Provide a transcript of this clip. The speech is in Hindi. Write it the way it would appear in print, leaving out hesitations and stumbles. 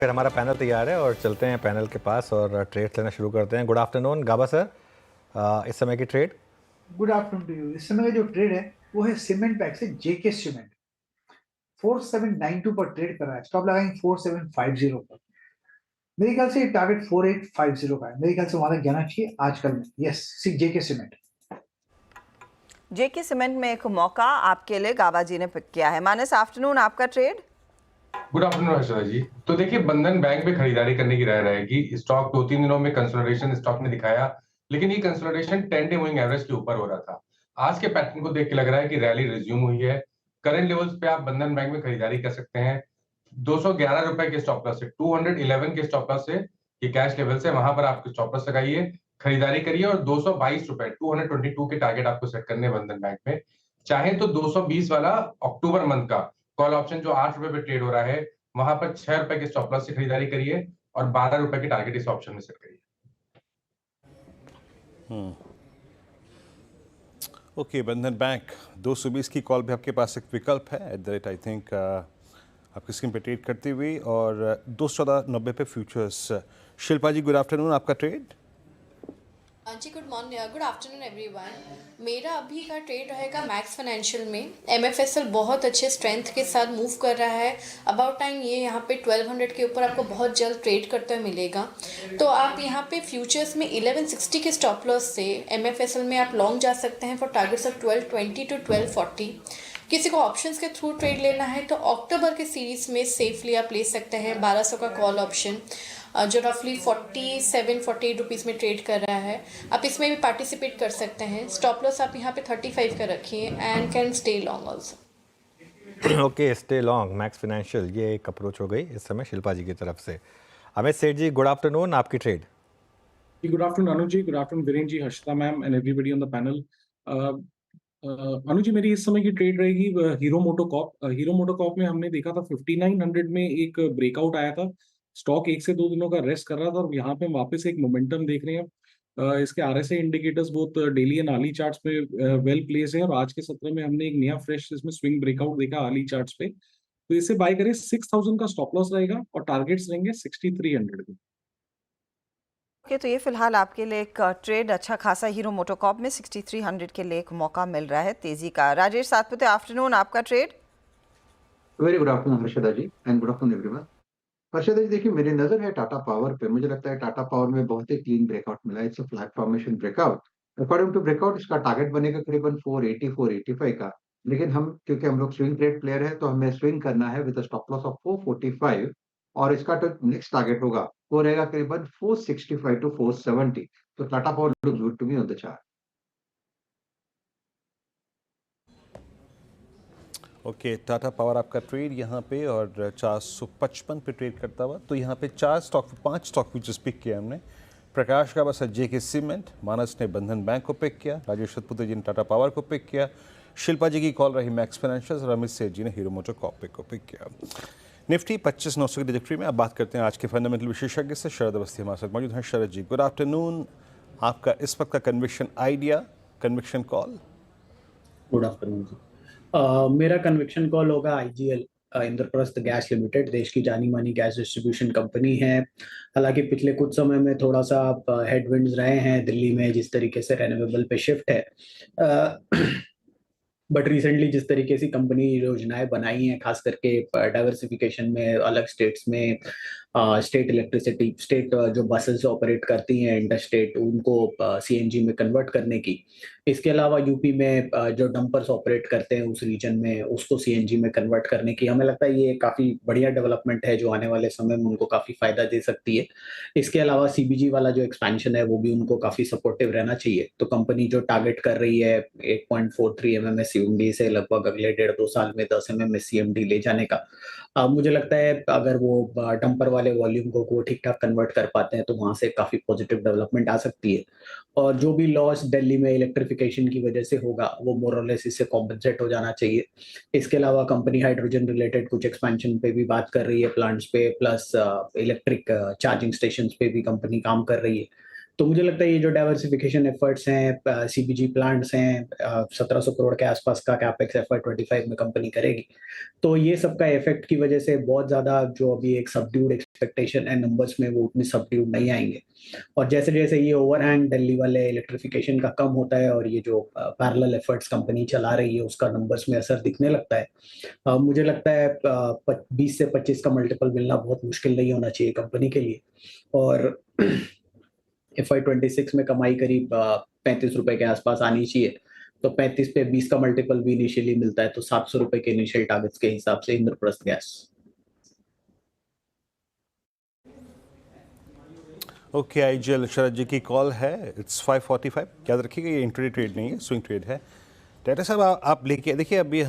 फिर हमारा पैनल तैयार है और चलते हैं पैनल के पास और ट्रेड लेना शुरू करते हैं। गुड आफ्टरनून गाबा सर, इस समय की trade. Good afternoon to you. इस समय का जो ट्रेड है वो है सीमेंट पैक से जेके सीमेंट 4792 पर ट्रेड कर रहा है। स्टॉप लगाएंगे 4750 पर। मेरे ख्याल से टारगेट 4850 का है। मेरे ख्याल से वहां तक जाना चाहिए आजकल में। यस, जेके सीमेंट। जेके सीमेंट में एक मौका आपके लिए गाबा जी ने पिक किया है। मानस, आफ्टरनून आपका ट्रेड। गुड आफ्टरनून हर्षदा जी। तो देखिए, बंधन बैंक में खरीदारी करने की राय रहेगी। स्टॉक 2-3 दिनों में कंसोलिडेशन स्टॉक ने दिखाया, लेकिन ये कंसोलिडेशन 10 डे मूविंग एवरेज के ऊपर हो रहा था। आज के पैटर्न को देख के लग रहा है कि रैली रिज्यूम हुई है। करंट लेवल्स पे आप बंधन बैंक में खरीदारी कर सकते हैं। 211 रुपए के स्टॉप लॉस से 211 के स्टॉप लॉस से ये कैश लेवल से वहां पर आप स्टॉप लॉस लगाइए, खरीदारी करिए और 222 रुपए 222 के टारगेट आपको सेट करने हैं बंधन बैंक में। चाहे तो 220 वाला अक्टूबर मंथ का कॉल ऑप्शन जो 8 रुपए पे ट्रेड हो रहा है, वहां पर 6 रुपए के स्टॉप लॉस से खरीदारी करिए और 12 रुपए के टारगेट इस ऑप्शन में सेट करिए। ओके, बंधन बैंक 220 की कॉल भी आपके पास एक विकल्प है at the rate I think आपकी स्क्रीन पे ट्रेड करती हुई, और 214.90 पे futures. Shilpa ji, good afternoon, आपका ट्रेड। जी good morning, good afternoon everyone. मेरा अभी का ट्रेड रहेगा मैक्स फाइनेंशियल में। एमएफएसएल बहुत अच्छे स्ट्रेंथ के साथ मूव कर रहा है। अबाउट टाइम ये यहाँ पे 1200 के ऊपर आपको बहुत जल्द ट्रेड करते हुए मिलेगा। तो आप यहाँ पे फ्यूचर्स में 1160 के स्टॉप लॉस से एमएफएसएल में आप लॉन्ग जा सकते हैं फॉर टारगेट्स ऑफ 1220 टू 1240। किसी को ऑप्शंस के थ्रू ट्रेड लेना है तो अक्टूबर के सीरीज में सेफली आप ले सकते हैं 1200 का कॉल ऑप्शन, जो रफली 47-48 रुपीज़ में ट्रेड कर रहा है। आप इसमें भी पार्टिसिपेट कर सकते हैं। स्टॉप लॉस आप यहाँ पे 35 का रखिए and can stay long also. Okay, stay long max financial, ये एक अप्रोच हो गई इस समय शिल्पा जी की तरफ से। अमित सेठ जी, गुड आफ्टरनून, आपकी trade. Good afternoon Anuj ji, good afternoon Viren ji, Harshita ma'am and everybody on the panel. Anuj ji, मेरी इस समय की ट्रेड रहेगी हीरो मोटोकॉर्प। हीरो मोटोकॉर्प में हमने देखा था 5900 में एक ब्रेकआउट आया था। स्टॉक 1 से 2 दिनों का रेस्ट कर रहा था और यहाँ पे वापस एक मोमेंटम देख रहे हैं। इसके RSI indicators both daily and hourly charts पे वेल प्लेस है और आज के सत्र में हमने एक नया फ्रेश इसमें स्विंग ब्रेकआउट देखा आर्ली चार्ट्स पे। तो इसे बाय करें। 6000 का स्टॉप लॉस रहेगा और टारगेट्स रहेंगे 6300 के। ओके, तो ये फिलहाल आपके लिए एक ट्रेड अच्छा खासा हीरो मोटोकॉर्प में 6300 के लिए एक मौका मिल रहा है तेजी का। राजेश सातपुते, आफ्टरनून, आपका trade. Very good afternoon Harshada ji and good afternoon everyone. Harshada ji, देखिए मेरी नजर है टाटा पावर पे। मुझे लगता है टाटा पावर में बहुत ही क्लीन ब्रेकआउट मिला है। It's a flat formation breakout. According to breakout इसका टारगेट बनेगा करीबन 480 485 का। लेकिन हम क्योंकि हम लोग स्विंग ट्रेड प्लेयर है तो हमें स्विंग करना है विद स्टॉप लॉस ऑफ 445 और इसका जो नेक्स्ट टारगेट होगा वो रहेगा करीबन 465 टू 470। तो Tata power looks good to me on the chart. Okay, Tata power आपका ट्रेड यहाँ पे और 455 पे ट्रेड करता हुआ। तो यहाँ पे 5 स्टॉक फ्यूचर्स पिक किया हमने। प्रकाश का बस जेके सीमेंट, मानस ने बंधन बैंक को पिक किया, राजेश सतपुते जी ने टाटा पावर को पिक किया, शिल्पा जी की कॉल रही मैक्स फाइनेंशियल और अमित सेठ जी ने हीरो मोटोकॉर्प को पिक किया। निफ्टी 25,900 की डिजिटरी में अब बात करते हैं आज के फंडामेंटल विशेषज्ञ से। शरद अवस्थी हमारे साथ मौजूद हैं। शरद जी, गुड आफ्टरनून, आपका इस वक्त का conviction idea, conviction call. Good afternoon जी। मेरा कन्विक्शन कॉल होगा आईजीएल, इंद्रप्रस्थ गैस लिमिटेड। देश की जानी मानी गैस डिस्ट्रीब्यूशन कंपनी है। हालांकि पिछले कुछ समय में थोड़ा सा हेडविंड्स रहे हैं दिल्ली में, जिस तरीके से रेन्यूएबल पे शिफ्ट है। बट रिसेंटली जिस तरीके से कंपनी योजनाएं बनाई हैं, खास करके डाइवर्सिफिकेशन में, अलग स्टेट्स में स्टेट इलेक्ट्रिसिटी, स्टेट जो बसेस ऑपरेट करती हैं इंटर स्टेट, उनको सीएनजी में कन्वर्ट करने की। इसके अलावा यूपी में जो डंपर्स ऑपरेट करते हैं उस रीजन में, उसको सीएनजी में कन्वर्ट करने की। हमें लगता है ये काफ़ी बढ़िया डेवलपमेंट है जो आने वाले समय में उनको काफ़ी फायदा दे सकती है। इसके अलावा सीबीजी वाला जो एक्सपेंशन है वो भी उनको काफ़ी सपोर्टिव रहना चाहिए। तो कंपनी जो टारगेट कर रही है 8.43 एमएमएस सीएमडी से लगभग अगले 1.5-2 साल में 10 एमएमएस सीएमडी ले जाने का, मुझे लगता है अगर वो डंपर वाले वॉल्यूम को ठीक ठाक कन्वर्ट कर पाते हैं तो वहां से काफी पॉजिटिव डेवलपमेंट आ सकती है। और जो भी लॉस दिल्ली में इलेक्ट्रिफिकेशन की वजह से होगा वो मोर और लेस इससे कॉम्पनसेट हो जाना चाहिए। इसके अलावा कंपनी हाइड्रोजन रिलेटेड कुछ एक्सपेंशन पे भी बात कर रही है, प्लांट्स पे, प्लस इलेक्ट्रिक चार्जिंग स्टेशन पे भी कंपनी काम कर रही है। तो मुझे लगता है ये जो डाइवर्सिफिकेशन एफर्ट्स हैं, सीबीजी प्लांट्स हैं, 1700 करोड़ के आसपास का कैपेक्स FY25 में कंपनी करेगी, तो ये सबका इफेक्ट की वजह से बहुत ज्यादा जो अभी एक सबड्यूड एक्सपेक्टेशन है नंबर्स में, वो उतने सबड्यूड नहीं आएंगे। और जैसे जैसे ये ओवरहैंग दिल्ली वाले इलेक्ट्रिफिकेशन का कम होता है और ये जो पैरेलल एफर्ट्स कंपनी चला रही है उसका नंबर्स में असर दिखने लगता है, मुझे लगता है 20 से 25 का मल्टीपल मिलना बहुत मुश्किल नहीं होना चाहिए कंपनी के लिए। और FY26 में कमाई करीब 35 रुपए के आसपास आनी चाहिए, तो 35 पे 20 का मल्टीपल भी इनिशियली मिलता है, तो 700 रुपए के इनिशियल टारगेट्स के हिसाब से इंद्रप्रस्थ गैस। ओके, आईजीएल शरद जी की कॉल है, इट्स 5:45। याद रखिएगा ये इंट्राडे ट्रेड नहीं है, स्विंग ट्रेड है। टाटा साहब आप लेके देखिए अभी